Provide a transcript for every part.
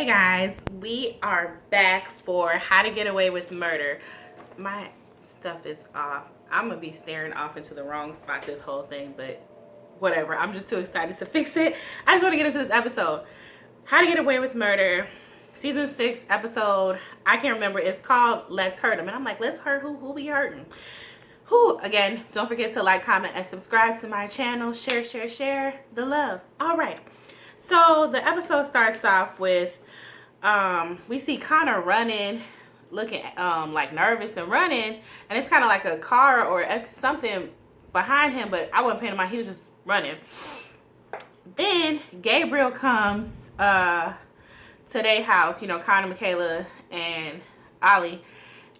Hey guys, we are back for How to Get Away with Murder. My stuff is off. I'm gonna be staring off into the wrong spot this whole thing, but whatever. I'm just too excited to fix it. I just want to get into this episode. How to Get Away with Murder, season 6 episode. I can't remember. It's called Let's Hurt Him, and I'm like, let's hurt who? Who we hurting? Who? Again, don't forget to like, comment, and subscribe to my channel. Share the love. All right. So the episode starts off with we see Connor running, looking like nervous and running, and it's kind of like a car or something behind him, but I wasn't paying mind. He was just running. Then Gabriel comes to their house, you know, Connor, Michaela, and Ollie,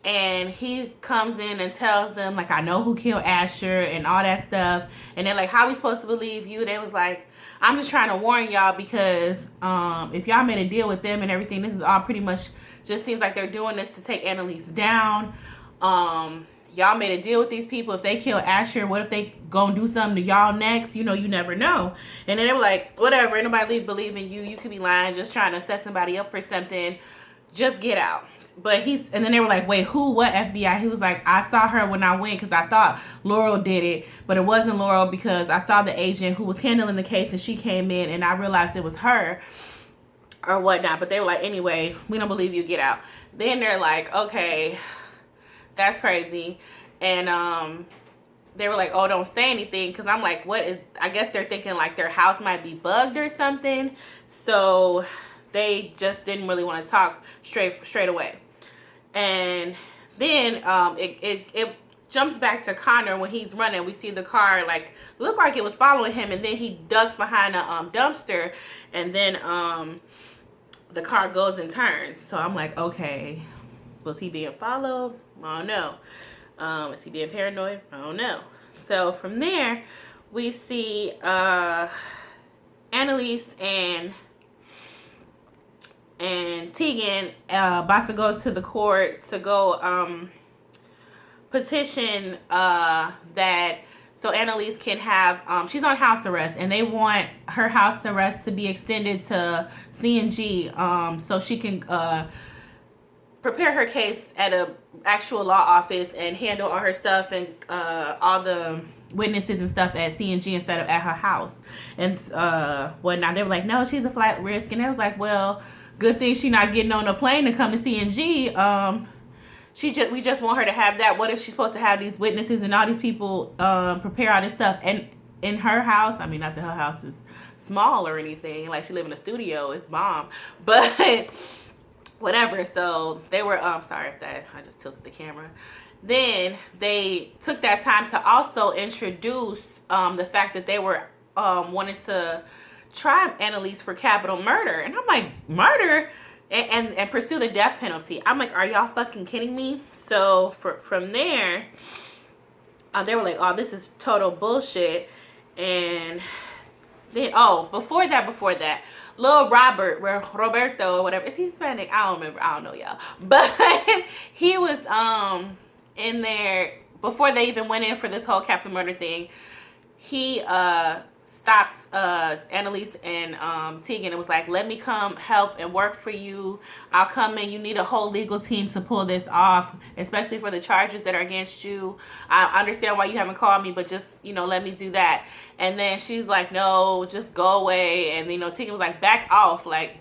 and he comes in and tells them, like, I know who killed Asher and all that stuff. And they're like, how are we supposed to believe you? They was like, I'm just trying to warn y'all because if y'all made a deal with them and everything, this is all pretty much just seems like they're doing this to take Annalise down. Y'all made a deal with these people. If they kill Asher, what if they gonna do something to y'all next? You know, you never know. And then they were like, whatever, ain't nobody believe in you. You could be lying, just trying to set somebody up for something. Just get out. But and then they were like, wait, who, what FBI? He was like, I saw her when I went because I thought Laurel did it, but it wasn't Laurel because I saw the agent who was handling the case and she came in and I realized it was her or whatnot. But they were like, anyway, we don't believe you, get out. Then they're like, okay, that's crazy. And they were like, oh, don't say anything, because I'm like, what is, I guess they're thinking like their house might be bugged or something. So they just didn't really want to talk straight away. And then it jumps back to Connor when he's running. We see the car like look like it was following him, and then he ducks behind a dumpster, and then the car goes and turns. So I'm like, okay, was he being followed? I don't know. Is he being paranoid? I don't know. So from there we see Annalise and Tegan about to go to the court to go petition that so Annalise can have she's on house arrest, and they want her house arrest to be extended to C&G so she can prepare her case at a actual law office and handle all her stuff and all the witnesses and stuff at C&G instead of at her house and whatnot. They were like, no, she's a flight risk, and they was like, well, good thing she not getting on a plane to come to C&G. We just want her to have that. What if she's supposed to have these witnesses and all these people prepare all this stuff? And in her house, I mean, not that her house is small or anything. Like, she live in a studio. It's bomb. But whatever. So they were, sorry if that, I just tilted the camera. Then they took that time to also introduce the fact that they were wanting to try Annalise for capital murder. And I'm like, murder? And pursue the death penalty. I'm like, are y'all fucking kidding me? So from there, they were like, oh, this is total bullshit. And then, before that, Lil Robert, Roberto, or whatever, is he Hispanic? I don't remember. I don't know, y'all. But he was in there before they even went in for this whole capital murder thing. He stopped Annalise and Tegan and was like, let me come help and work for you. I'll come in. You need a whole legal team to pull this off, especially for the charges that are against you. I understand why you haven't called me, but just, you know, let me do that. And then she's like, no, just go away. And, you know, Tegan was like, back off, like,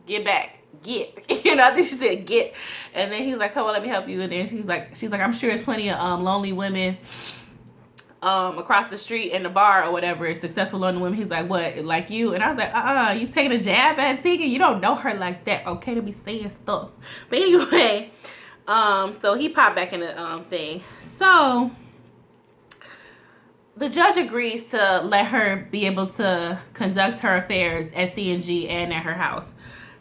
get back. Get. You know, I think she said get. And then he's like, come on, let me help you. And then she's like, I'm sure there's plenty of lonely women across the street in the bar or whatever, successful lonely women. He's like, what, like you? And I was like, you taking a jab at Tegan? You don't know her like that, okay, to be saying stuff. But anyway, so he popped back in the thing. So the judge agrees to let her be able to conduct her affairs at C&G and at her house.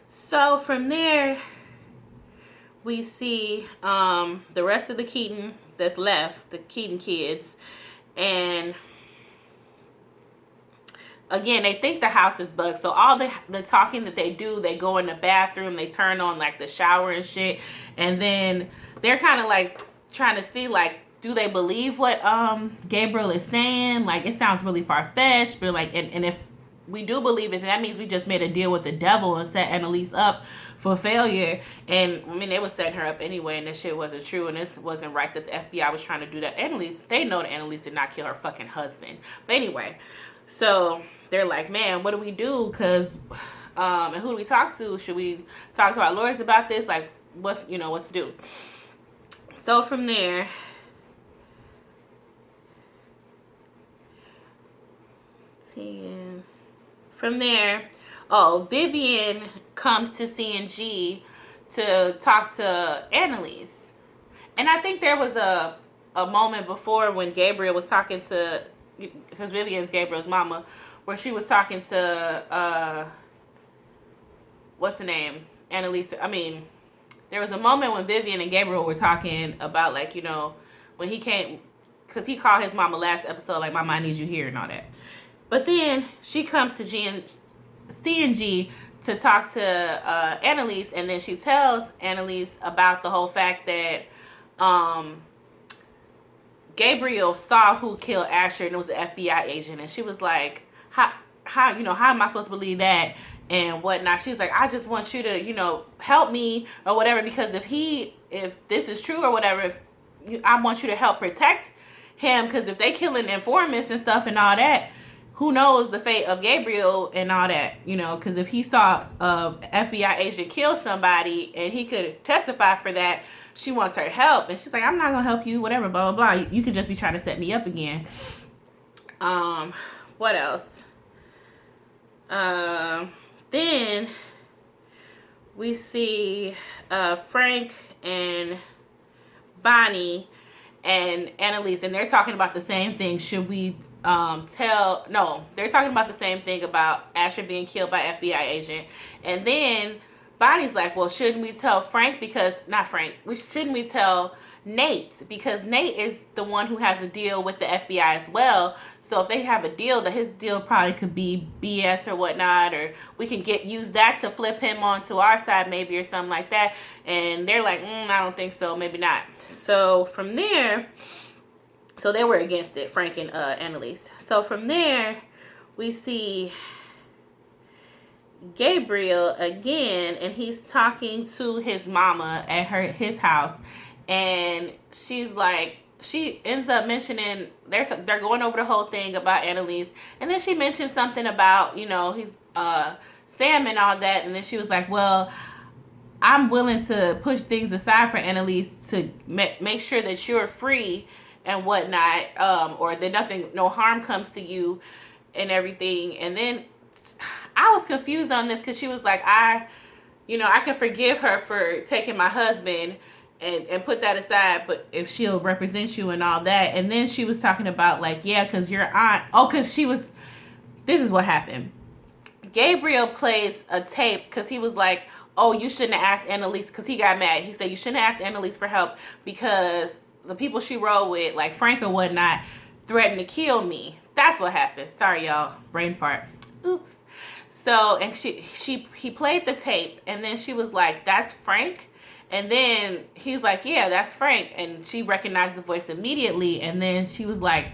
So from there, we see the rest of the Keaton that's left, the Keaton kids. And again, they think the house is bugged. So all the talking that they do, they go in the bathroom, they turn on like the shower and shit. And then they're kind of like trying to see, like, do they believe what Gabriel is saying? Like, it sounds really far-fetched, but like, and if we do believe it, that means we just made a deal with the devil and set Annalise up for failure. And I mean, they was setting her up anyway, and this shit wasn't true, and this wasn't right that the FBI was trying to do that. Annalise, they know that Annalise did not kill her fucking husband. But anyway, so they're like, man, what do we do? Because, and who do we talk to? Should we talk to our lawyers about this? Like, what's to do? So from there, Vivian comes to C&G to talk to Annalise. And I think there was a moment before when Gabriel was talking to, because Vivian's Gabriel's mama, where she was talking to, what's the name? Annalise. I mean, there was a moment when Vivian and Gabriel were talking about, like, when he came, because he called his mama last episode, like, Mama, I need you here and all that. But then she comes to C&G to talk to Annalise, and then she tells Annalise about the whole fact that Gabriel saw who killed Asher, and it was an FBI agent. And she was like, how am I supposed to believe that and whatnot? She's like, I just want you to, help me or whatever, because if this is true or whatever, I want you to help protect him, because if they killing informants and stuff and all that, who knows the fate of Gabriel and all that, because if he saw a FBI agent kill somebody and he could testify for that, she wants her help. And she's like, I'm not going to help you, whatever, blah, blah, blah. You could just be trying to set me up again. What else? Then we see Frank and Bonnie and Annalise, and they're talking about the same thing. Should we they're talking about the same thing about Asher being killed by FBI agent. And then Bonnie's like, well, shouldn't we tell Frank? Shouldn't we tell Nate? Because Nate is the one who has a deal with the FBI as well. So if they have a deal, that his deal probably could be BS or whatnot, or we can use that to flip him onto our side maybe, or something like that. And they're like, I don't think so, maybe not. So from there, so they were against it, Frank and Annalise. So from there, we see Gabriel again, and he's talking to his mama at his house, and she's like, she ends up mentioning they're going over the whole thing about Annalise, and then she mentioned something about he's Sam and all that, and then she was like, well, I'm willing to push things aside for Annalise to make sure that you're free and whatnot, or that no harm comes to you and everything. And then I was confused on this, because she was like, I can forgive her for taking my husband and put that aside, but if she'll represent you and all that. And then she was talking about, like, yeah, because your aunt, this is what happened. Gabriel plays a tape, because he was like, oh, you shouldn't have asked Annalise, because he got mad. He said, you shouldn't have asked Annalise for help, because the people she rode with, like Frank or whatnot, threatened to kill me. That's what happened. Sorry, y'all. Brain fart. Oops. So, and he played the tape, and then she was like, that's Frank? And then he's like, yeah, that's Frank. And she recognized the voice immediately. And then she was like,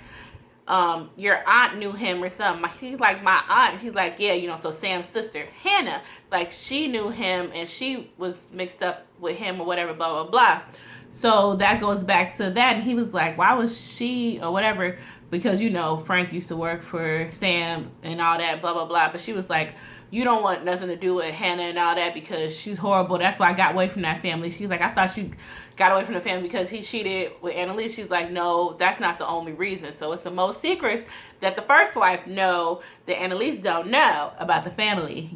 your aunt knew him or something. She's like, my aunt. He's like, yeah, so Sam's sister, Hannah, like, she knew him and she was mixed up with him or whatever, blah, blah, blah. So that goes back to that. And he was like, why was she or whatever? Because, Frank used to work for Sam and all that, blah, blah, blah. But she was like, you don't want nothing to do with Hannah and all that because she's horrible. That's why I got away from that family. She's like, I thought you got away from the family because he cheated with Annalise. She's like, no, that's not the only reason. So it's the most secrets that the first wife know that Annalise don't know about the family.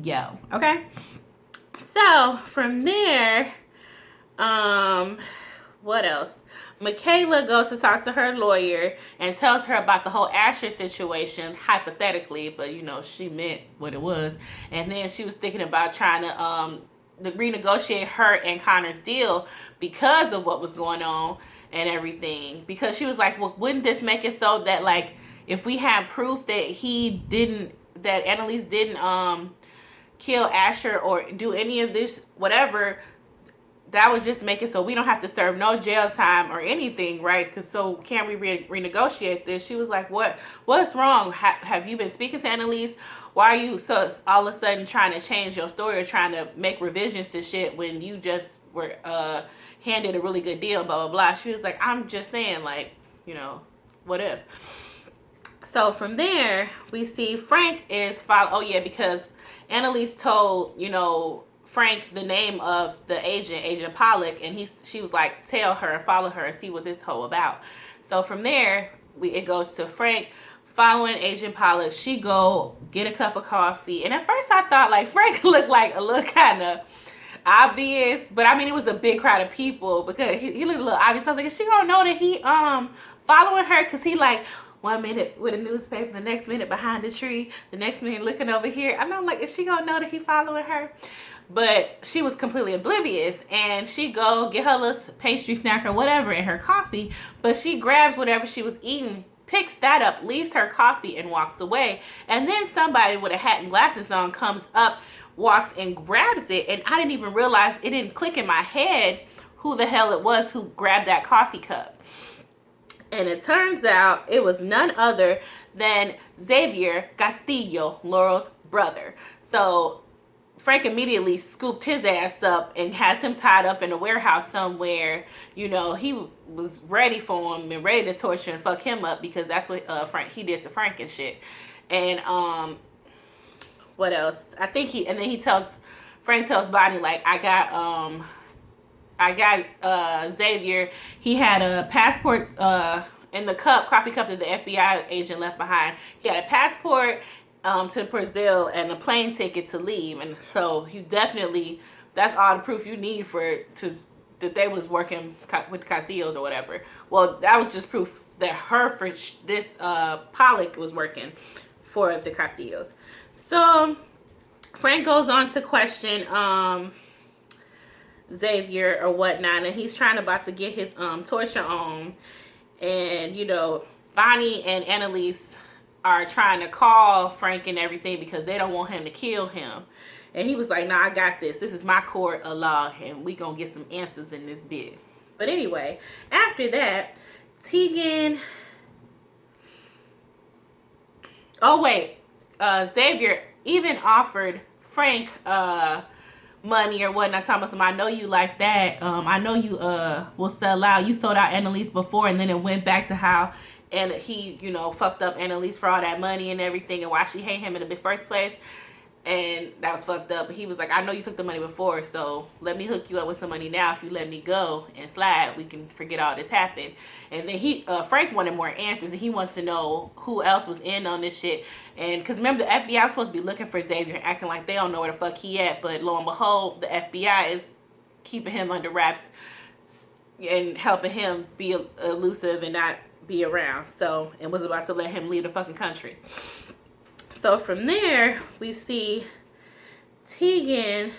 Okay? So from there, what else? Michaela goes to talk to her lawyer and tells her about the whole Asher situation, hypothetically, but she meant what it was. And then she was thinking about trying to renegotiate her and Connor's deal because of what was going on and everything. Because she was like, well, wouldn't this make it so that, like, if we have proof that that Annalise didn't kill Asher or do any of this, whatever, that would just make it so we don't have to serve no jail time or anything, right? Because so can't we renegotiate this? She was like, what's wrong? Have you been speaking to Annalise? Why are you so all of a sudden trying to change your story or trying to make revisions to shit when you just were handed a really good deal, blah, blah, blah. She was like, I'm just saying, like, you know, what if? So from there, we see Frank is oh yeah, because Annalise told, you know, Frank the name of the Agent Pollock, and she was like, tell her and follow her and see what this hoe about. So from there, it goes to Frank following Agent Pollock. She go get a cup of coffee, and at first I thought like Frank looked like a little kind of obvious, but I mean it was a big crowd of people because he looked a little obvious. I was like, is she gonna know that he following her? Because he like 1 minute with a newspaper, the next minute behind the tree, the next minute looking over here. And I'm like, is she gonna know that he following her? But she was completely oblivious, and she go get her little pastry snack or whatever in her coffee, but she grabs whatever she was eating, picks that up, leaves her coffee, and walks away. And then somebody with a hat and glasses on comes up, walks and grabs it, and I didn't even realize, it didn't click in my head who the hell it was who grabbed that coffee cup. And it turns out it was none other than Xavier Castillo, Laurel's brother. So Frank immediately scooped his ass up and has him tied up in a warehouse somewhere. You know, he was ready for him and ready to torture and fuck him up, because that's what he did to Frank and shit. And what else? I think Frank tells Bonnie, like, I got Xavier. He had a passport in the coffee cup that the FBI agent left behind. He had a passport to Brazil and a plane ticket to leave. And so he definitely, that's all the proof you need that they was working with the Castillos or whatever. Well, that was just proof that this Pollock was working for the Castillos. So Frank goes on to question Xavier or whatnot, and he's about to get his torture on. And, you know, Bonnie and Annalise are trying to call Frank and everything because they don't want him to kill him. And he was like, nah, I got this. This is my court of law, and we gonna get some answers in this bit. But anyway, after that, Tegan... Oh, wait. Xavier even offered Frank money or whatnot, talking about something, I know you like that. I know you will sell out. You sold out Annalise before, and then it went back to how and he, you know, fucked up Annalise for all that money and everything, and why she hate him in the first place. And that was fucked up. But he was like, I know you took the money before, so let me hook you up with some money now. If you let me go and slide, we can forget all this happened. And then Frank wanted more answers, and he wants to know who else was in on this shit. And because remember, the FBI was supposed to be looking for Xavier, acting like they don't know where the fuck he at. But lo and behold, the FBI is keeping him under wraps and helping him be elusive and not be around. So, and was about to let him leave the fucking country. So from there, we see Tegan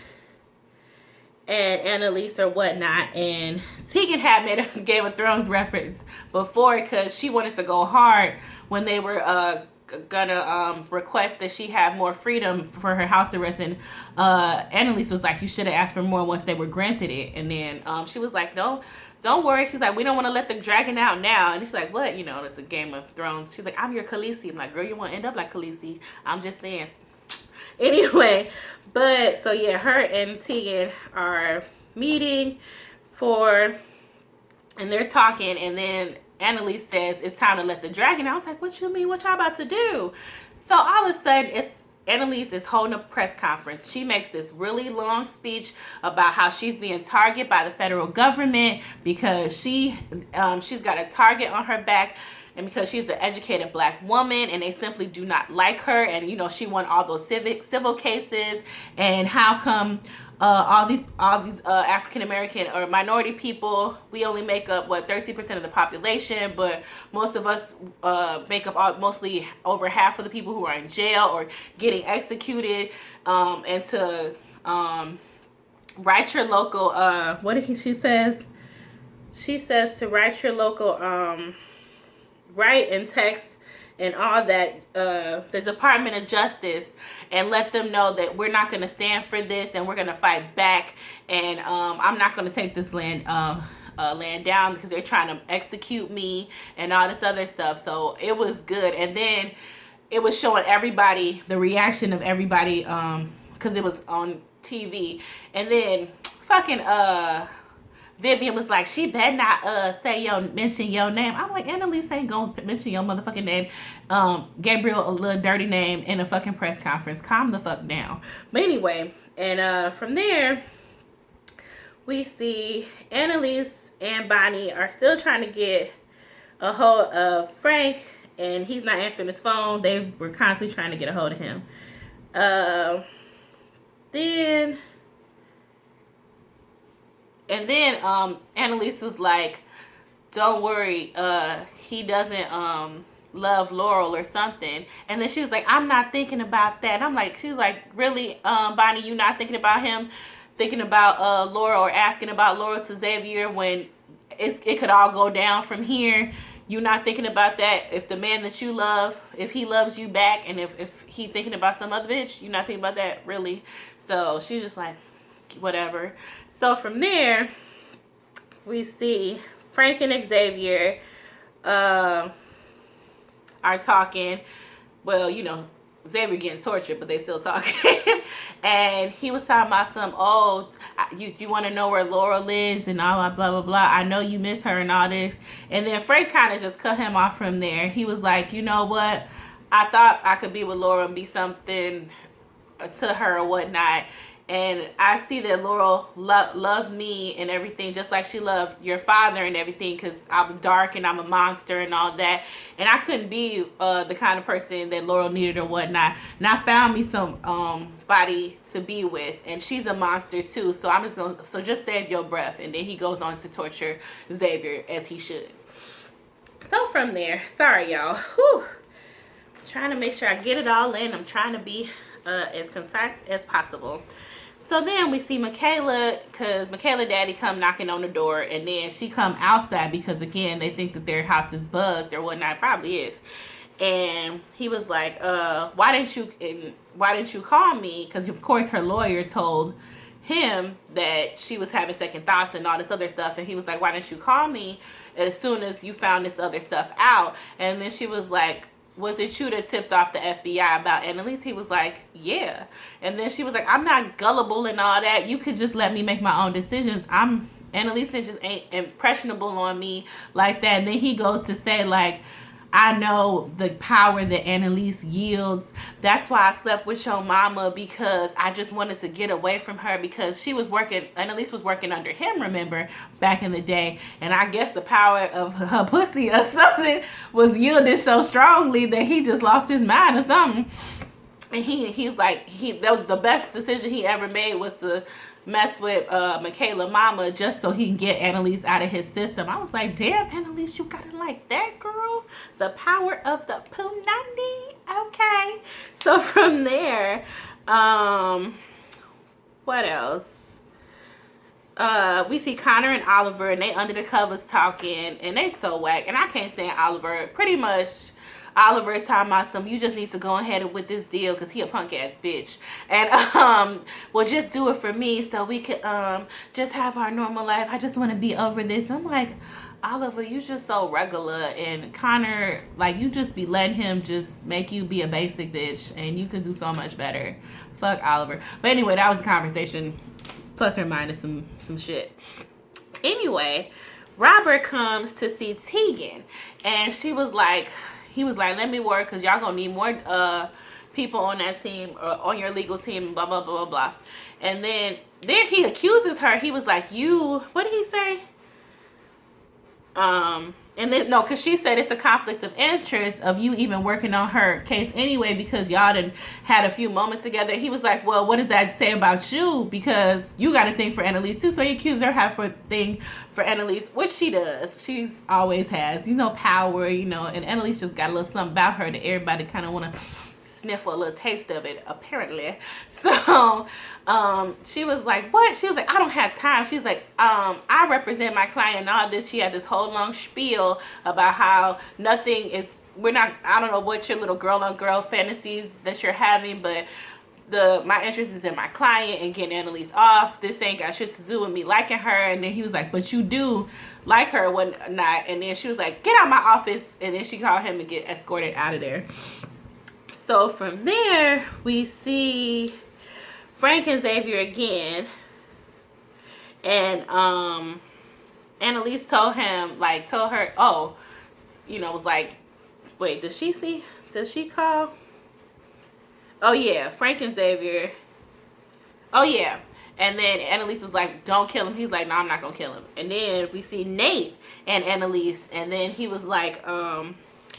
and Annalise or whatnot. And Tegan had made a Game of Thrones reference before because she wanted to go hard when they were gonna request that she have more freedom for her house arrest. And Annalise was like, you should have asked for more once they were granted it. And then she was like, no, don't worry. She's like, we don't want to let them dragon out now. And he's like, what? You know, it's a Game of Thrones. She's like, I'm your Khaleesi. I'm like, girl, you want to end up like Khaleesi. I'm just saying. Anyway, but so yeah, her and Tegan are meeting and they're talking, and then Annalise says it's time to let the dragon out. I was like, what you mean? What y'all about to do? So all of a sudden, Annalise is holding a press conference. She makes this really long speech about how she's being targeted by the federal government because she's got a target on her back, and because she's an educated black woman, and they simply do not like her. And you know, she won all those civil cases, and how come all these African American or minority people, we only make up 30% of the population, but most of us make up mostly over half of the people who are in jail or getting executed. And to write your local she says to write your local write and text and all that, the Department of Justice, and let them know that we're not going to stand for this and we're going to fight back. And I'm not going to take this land down because they're trying to execute me and all this other stuff. So it was good. And then it was showing everybody, the reaction of everybody, because it was on TV. And then fucking Vivian was like, she better not mention your name. I'm like, Annalise ain't gonna mention your motherfucking name. Gabriel, a little dirty name in a fucking press conference. Calm the fuck down. But anyway, and from there, we see Annalise and Bonnie are still trying to get a hold of Frank, and he's not answering his phone. They were constantly trying to get a hold of him. Then Annalise is like, don't worry, he doesn't love Laurel or something. And then she was like, I'm not thinking about that. And I'm like, she's like, really, Bonnie, you not thinking about him, thinking about Laurel, or asking about Laurel to Xavier when it could all go down from here? You not thinking about that? If the man that you love, if he loves you back, and if he thinking about some other bitch, you not thinking about that, really? So she's just like, whatever. So from there, we see Frank and Xavier are talking. Well, you know, Xavier getting tortured, but they still talking. And he was talking about you want to know where Laurel is and all that, blah, blah, blah. I know you miss her and all this. And then Frank kind of just cut him off from there. He was like, you know what? I thought I could be with Laurel and be something to her or whatnot. And I see that Laurel loved me and everything, just like she loved your father and everything, because I was dark and I'm a monster and all that. And I couldn't be the kind of person that Laurel needed or whatnot. And I found me some body to be with, and she's a monster too. So I'm just gonna, so just save your breath. And then he goes on to torture Xavier, as he should. So from there, sorry y'all, trying to make sure I get it all in. I'm trying to be as concise as possible. So then we see Michaela, because Michaela daddy come knocking on the door, and then she come outside because, again, they think that their house is bugged or whatnot. It probably is. And he was like, why didn't you call me? Because, of course, her lawyer told him that she was having second thoughts and all this other stuff. And he was like, why didn't you call me as soon as you found this other stuff out? And then she was like, was it you that tipped off the FBI about Annalise? He was like, yeah. And then she was like, I'm not gullible and all that. You could just let me make my own decisions. Annalise just ain't impressionable on me like that. And then he goes to say, like, I know the power that Annalise yields. That's why I slept with your mama, because I just wanted to get away from her, because Annalise was working under him, remember, back in the day. And I guess the power of her pussy or something was yielded so strongly that he just lost his mind or something. And he's like, that was the best decision he ever made, was to mess with Michaela mama just so he can get Annalise out of his system. I was like, damn, Annalise, you got it like that, girl? The power of the punani. Okay. So from there, what else? We see Connor and Oliver, and they under the covers talking, and they still whack. And I can't stand Oliver. Pretty much, Oliver is talking about you just need to go ahead with this deal because he a punk ass bitch. And well, just do it for me so we could just have our normal life. I just want to be over this. I'm like, Oliver, you just so regular. And Connor, like, you just be letting him just make you be a basic bitch, and you can do so much better. Fuck Oliver. But anyway, that was the conversation, plus or minus some shit. Anyway, Robert comes to see Tegan, and he was like, let me work, because y'all gonna need more people on that team, or on your legal team, blah, blah, blah, blah, blah. And then he accuses her. He was like, what did he say? And then, no, because she said it's a conflict of interest of you even working on her case anyway, because y'all done had a few moments together. He was like, well, what does that say about you? Because you got a thing for Annalise too. So he accused her of a thing for Annalise, which she does. She's always has, power, and Annalise just got a little something about her that everybody kind of want to sniff a little taste of it, apparently. So she was like, what? She was like, I don't have time. She's like, I represent my client and all this. She had this whole long spiel about how nothing is I don't know what your little girl on girl fantasies that you're having, but my interest is in my client and getting Annalise off. This ain't got shit to do with me liking her. And then he was like, but you do like her, whatnot. And then she was like, get out of my office. And then she called him and get escorted out of there. So from there, we see Frank and Xavier again. And Annalise told her, oh, was like, wait, does she call? Oh yeah, Frank and Xavier. Oh yeah. And then Annalise was like, don't kill him. He's like, no, I'm not gonna kill him. And then we see Nate and Annalise, and then he was like,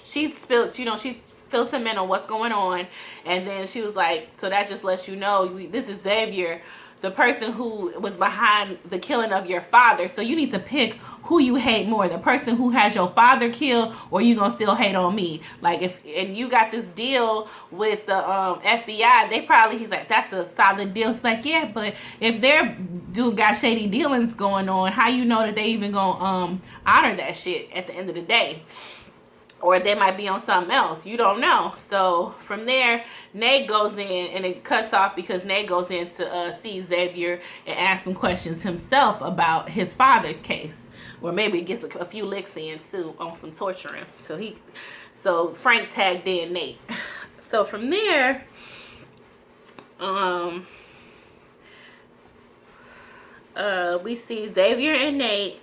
she filled him in on what's going on. And then she was like, so that just lets you know, this is Xavier, the person who was behind the killing of your father. So you need to pick who you hate more, the person who has your father killed, or you gonna still hate on me. Like, and you got this deal with the FBI, he's like, that's a solid deal. It's like, yeah, but if their dude got shady dealings going on, how you know that they even gonna honor that shit at the end of the day? Or they might be on something else. You don't know. So from there, Nate goes in, and it cuts off because Nate goes in to see Xavier and ask some questions himself about his father's case. Or maybe gets a few licks in too on some torturing. So Frank tagged in Nate. So from there, we see Xavier and Nate.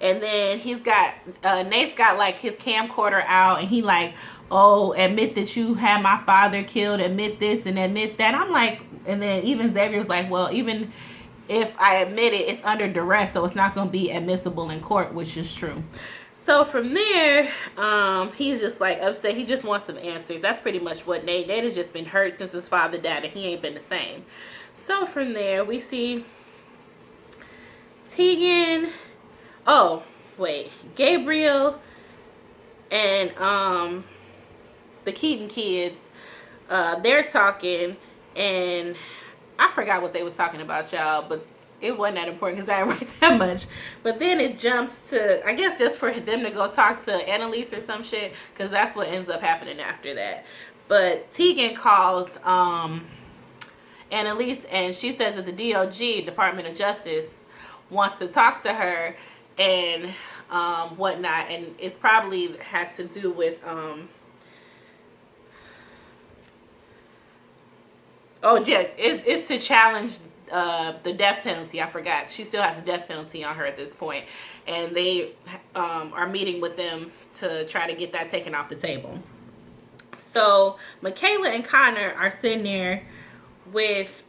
And then Nate's got like his camcorder out, and he like, oh, admit that you had my father killed, admit this and admit that. I'm like, and then even Xavier was like, well, even if I admit it, it's under duress, so it's not going to be admissible in court, which is true. So from there, he's just like upset. He just wants some answers. That's pretty much what Nate has just been hurt since his father died, and he ain't been the same. So from there, we see Tegan. Oh, wait. Gabriel and the Keaton kids, they're talking, and I forgot what they was talking about, y'all, but it wasn't that important because I didn't write that much. But then it jumps to, I guess, just for them to go talk to Annalise or some shit, because that's what ends up happening after that. But Tegan calls Annalise, and she says that the DOJ, Department of Justice, wants to talk to her and whatnot, and it's probably has to do with it's to challenge the death penalty. I forgot, she still has the death penalty on her at this point, and they are meeting with them to try to get that taken off the table. So Michaela and Connor are sitting there with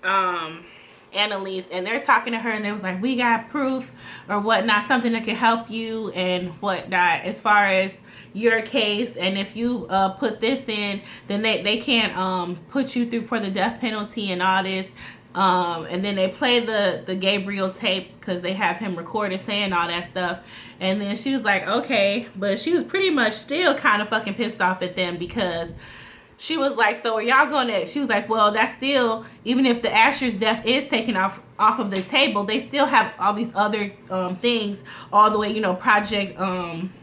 Annalise, and they're talking to her, and they was like, we got proof or whatnot, something that can help you and whatnot as far as your case, and if you put this in, then they can't put you through for the death penalty and all this. And then they play the Gabriel tape because they have him recorded saying all that stuff. And then she was like, okay, but she was pretty much still kind of fucking pissed off at them because she was like, so are y'all gonna, she was like, well, that's still, even if the Asher's death is taken off of the table, they still have all these other things all the way, Project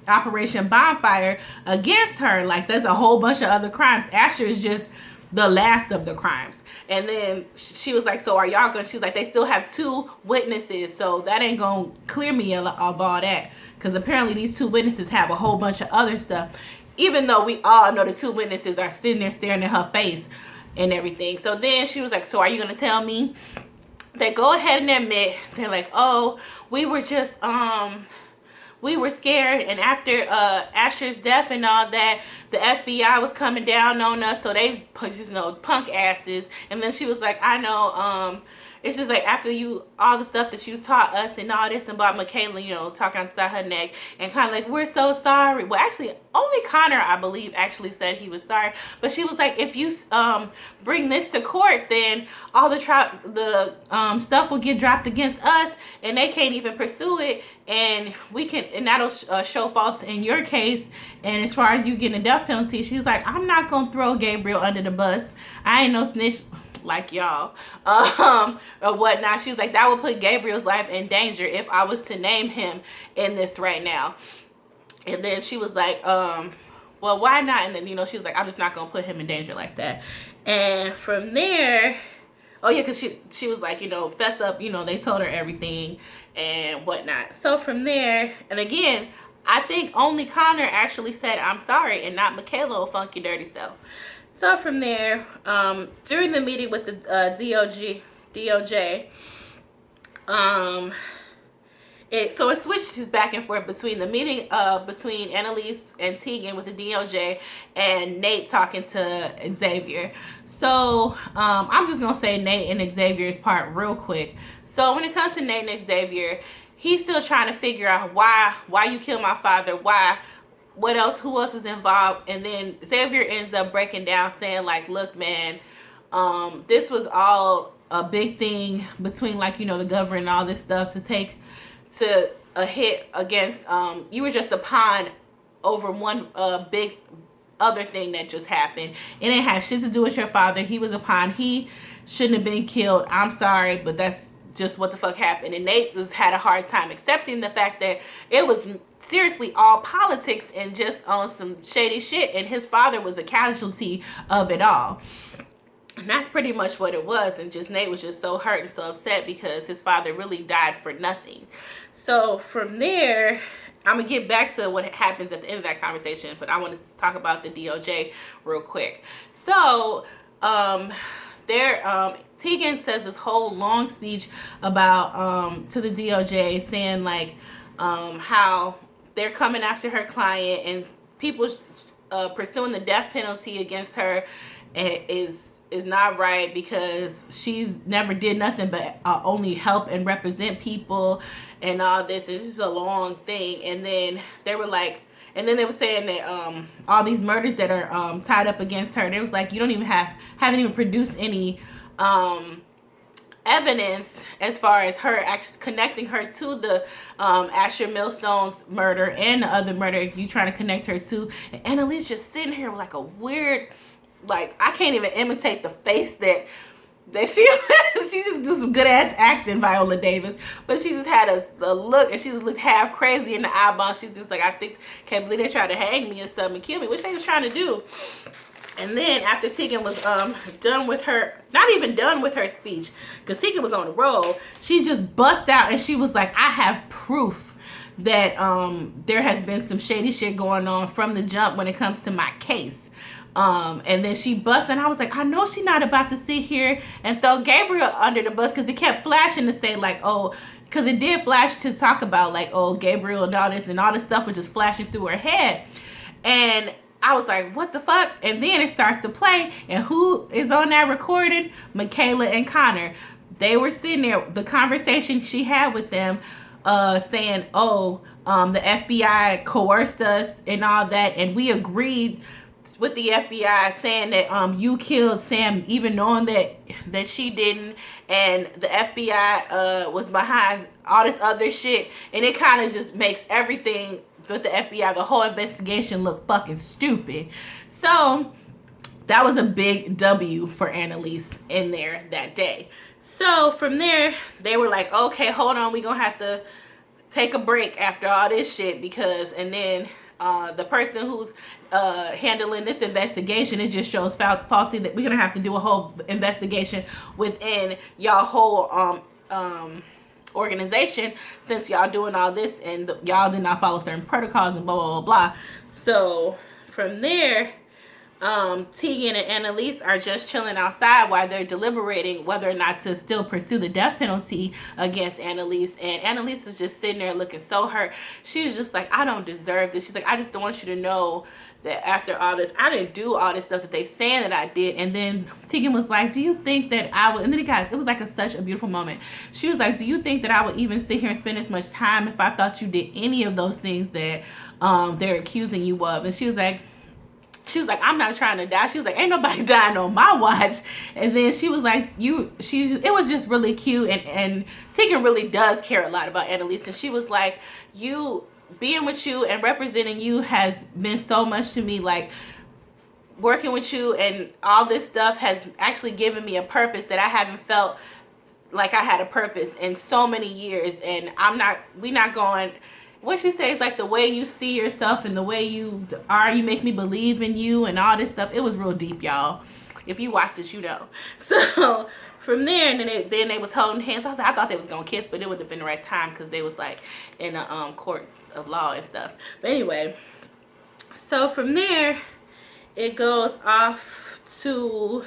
Operation Bonfire against her. Like, there's a whole bunch of other crimes. Asher is just the last of the crimes. And then she was like, so are y'all gonna, she was like, they still have 2 witnesses, so that ain't gonna clear me of all that, because apparently these 2 witnesses have a whole bunch of other stuff, even though we all know the 2 witnesses are sitting there staring at her face and everything. So then she was like, so are you gonna tell me? They go ahead and admit, they're like, oh, we were just we were scared, and after Asher's death and all that, the FBI was coming down on us, so they pushed, punk asses. And then she was like, I know, it's just like after all the stuff that you taught us and all this, about Michaela, talking outside her neck, and kind of like, we're so sorry. Well, actually, only Connor, I believe, actually said he was sorry. But she was like, if you bring this to court, then all the stuff will get dropped against us, and they can't even pursue it, and that'll show faults in your case. And as far as you getting a death penalty, she's like, I'm not gonna throw Gabriel under the bus. I ain't no snitch like y'all, or whatnot. She was like, that would put Gabriel's life in danger if I was to name him in this right now. And then she was like, well, why not? And then, you know, she was like, I'm just not gonna put him in danger like that. And from there, oh yeah, because she was like, you know, fess up, you know, they told her everything and whatnot. So from there, and again, I think only Connor actually said I'm sorry and not Michaela funky dirty self. So from there, during the meeting with the DOJ, it switches back and forth between the meeting between Annalise and Tegan with the DOJ and Nate talking to Xavier. So I'm just gonna say Nate and Xavier's part real quick. So when it comes to Nate and Xavier, he's still trying to figure out why you killed my father, what else, who else was involved. And then Xavier ends up breaking down saying like, look man, this was all a big thing between like, you know, the government and all this stuff to take to a hit against, you were just a pawn over one big other thing that just happened. And it had shit to do with your father. He was a pawn. He shouldn't have been killed. I'm sorry, but that's just what the fuck happened. And Nate just had a hard time accepting the fact that it was seriously all politics and just on some shady shit. And his father was a casualty of it all. And that's pretty much what it was. And just Nate was just so hurt and so upset because his father really died for nothing. So from there, I'm going to get back to what happens at the end of that conversation. But I wanted to talk about the DOJ real quick. So Tegan says this whole long speech about to the DOJ saying like how they're coming after her client and people pursuing the death penalty against her is not right because she's never did nothing but only help and represent people and all this. It's just a long thing. And then they were like, and then they were saying that all these murders that are tied up against her, they was like, you don't even haven't even produced any evidence as far as her actually connecting her to the Asher Millstone's murder and the other murder you trying to connect her to. And Annalise just sitting here with like a weird, like, I can't even imitate the face that she just do some good ass acting, Viola Davis, but she just had a look and she just looked half crazy in the eyeball. She's just like, can't believe they tried to hang me or something and kill me, which they was trying to do. And then after Tegan was done with her, not even done with her speech, because Tegan was on the roll, she just bust out and she was like, I have proof that there has been some shady shit going on from the jump when it comes to my case. And then she busted, and I was like, I know she's not about to sit here and throw Gabriel under the bus, because it kept flashing to say like, oh, because it did flash to talk about like, oh, Gabriel and all this stuff was just flashing through her head. And I was like, what the fuck? And then it starts to play, and who is on that recording? Michaela and Connor. They were sitting there, the conversation she had with them, saying, oh, the FBI coerced us and all that, and we agreed with the FBI saying that you killed Sam, even knowing that she didn't, and the FBI was behind all this other shit. And it kind of just makes everything with the FBI, the whole investigation, look fucking stupid. So that was a big W for Annalise in there that day. So from there, they were like, okay, hold on, we gonna have to take a break after all this shit, because, and then the person who's handling this investigation, it just shows faulty that we're gonna have to do a whole investigation within y'all whole organization, since y'all doing all this and y'all did not follow certain protocols and blah blah blah blah. So from there, Tegan and Annalise are just chilling outside while they're deliberating whether or not to still pursue the death penalty against Annalise. And Annalise is just sitting there looking so hurt. She was just like, I don't deserve this. She's like, I just don't want you to know that after all this, I didn't do all this stuff that they saying that I did. And then Tegan was like, do you think that I would, and then it was like such a beautiful moment. She was like, do you think that I would even sit here and spend as much time if I thought you did any of those things that they're accusing you of? And she was like, I'm not trying to die. She was like, ain't nobody dying on my watch. And then she was like, it was just really cute. And Tegan really does care a lot about Annalise. And she was like, being with you and representing you has been so much to me. Like, working with you and all this stuff has actually given me a purpose that I haven't felt like I had a purpose in so many years. And we not going what she says, like the way you see yourself and the way you are, you make me believe in you and all this stuff. It was real deep, y'all. If you watched this, you know. So from there, and then they was holding hands. I thought they was gonna kiss, but it would have been the right time because they was like in the courts of law and stuff. But anyway, so from there, it goes off to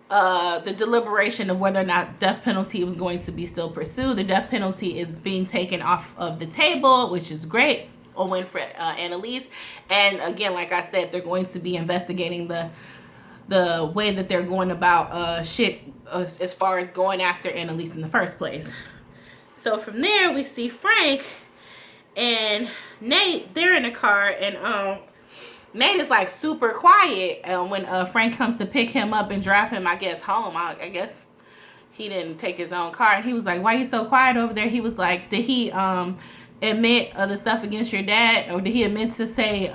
the deliberation of whether or not death penalty was going to be still pursued. The death penalty is being taken off of the table, which is great. A win for Annalise. And again, like I said, they're going to be investigating the way that they're going about shit as far as going after Annalise in the first place. So from there, we see Frank and Nate. They're in the car, and Nate is like super quiet when Frank comes to pick him up and drive him, I guess, home. I guess he didn't take his own car. And he was like, why are you so quiet over there? He was like, did he admit the stuff against your dad? Or did he admit to say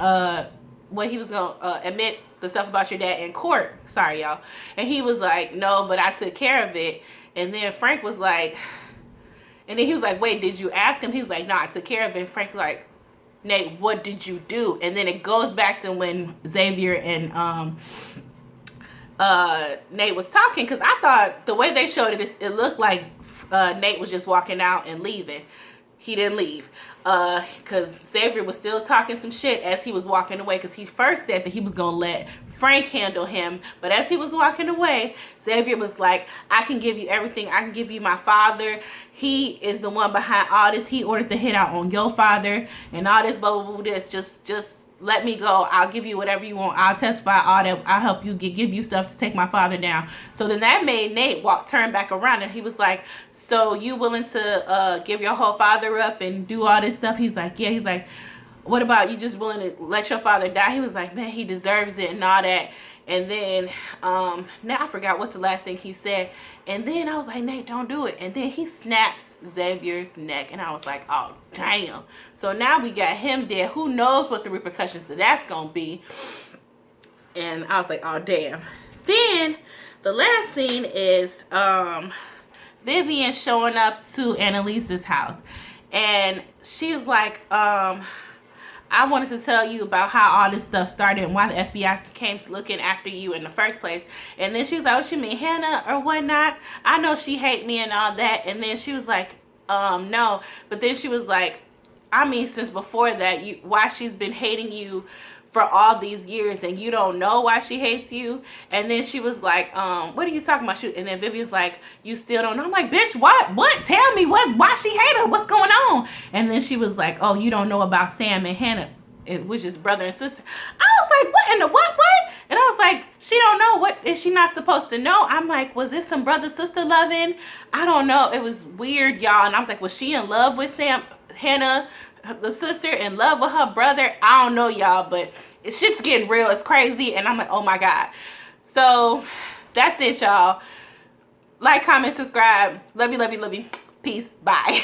what he was going to admit the stuff about your dad in court? Sorry, y'all. And he was like, no, but I took care of it. And then Frank was like, and then he was like, wait, did you ask him? He was like, no, I took care of it. And Frank's like, Nate, what did you do? And then it goes back to when Xavier and Nate was talking, because I thought the way they showed it, it looked like Nate was just walking out and leaving. He didn't leave because Xavier was still talking some shit as he was walking away, because he first said that he was going to let Frank handle him, but as he was walking away, Xavier was like, I can give you everything. I can give you my father. He is the one behind all this. He ordered the hit out on your father and all this, blah, blah, blah, this. Just let me go. I'll give you whatever you want. I'll testify all that. I'll help you give you stuff to take my father down. So then that made Nate turn back around, and he was like, so you willing to give your whole father up and do all this stuff? He's like, yeah. He's like, what about you just willing to let your father die? He was like, man, he deserves it and all that. And then now I forgot what's the last thing he said. And then I was like, Nate, don't do it. And then he snaps Xavier's neck, and I was like, oh damn. So now we got him dead. Who knows what the repercussions of that's gonna be? And I was like, oh damn. Then the last scene is Vivian showing up to Annalise's house, and she's like, I wanted to tell you about how all this stuff started and why the FBI came looking after you in the first place. And then she was like, what you mean, Hannah or whatnot? I know she hate me and all that. And then she was like, no. But then she was like, I mean, since before that, why she's been hating you for all these years, and you don't know why she hates you. And then she was like, what are you talking about? And then Vivian's like, you still don't know? I'm like, bitch, what? Tell me why she hate her? What's going on? And then she was like, oh, you don't know about Sam and Hannah, which is brother and sister. I was like, what in the what? And I was like, she don't know. What is she not supposed to know? I'm like, was this some brother-sister loving? I don't know. It was weird, y'all. And I was like, was she in love with Hannah, the sister, in love with her brother? I don't know, y'all, but shit's getting real. It's crazy. And I'm like, oh my God. So that's it, y'all. Like, comment, subscribe. Love you, love you, love you. Peace. Bye.